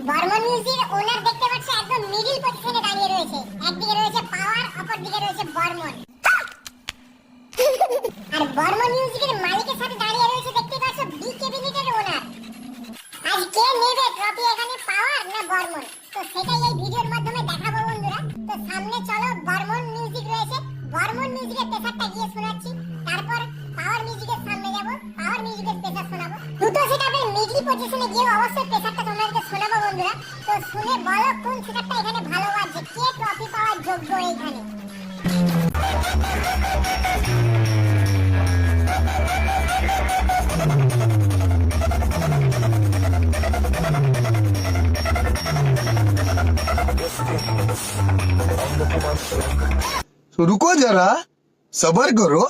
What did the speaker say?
বর্মন মিউজিকের ওনার দেখতে পাচ্ছ একদম মিডল পজিশনে দাঁড়িয়ে রয়েছে। একদিকে রয়েছে পাওয়ার, অপর দিকে রয়েছে বর্মন। আর বর্মন মিউজিকের মালিকের সাথে দাঁড়িয়ে রয়েছে দেখতে পাচ্ছ বি ক্যাবিনেটের ওনার। আজ কে নেবে ট্রফি, এখানে পাওয়ার না বর্মন? তো সেটাই এই ভিডিওর মাধ্যমে দেখাবো বন্ধুরা। তো সামনে চলো, বর্মন মিউজিক রয়েছে, বর্মন মিউজিকের প্রেসারটা গিয়ে শোনাচ্ছি, তারপর পাওয়ার মিউজিকের সামনে যাব, পাওয়ার মিউজিকের প্রেসার শোনাবো। দুটো সেটআপের মিডল পজিশনে গিয়ে অবশ্যই প্রেসারটা তোমাদেরকে শোনাবো বন্ধুরা। তো শুনে বলো কোন সেটআপটা এখানে ভালো বাজছে, কে ট্রফি পাওয়ার যোগ্য এইখানে। तो रुको जरा, सबर करो।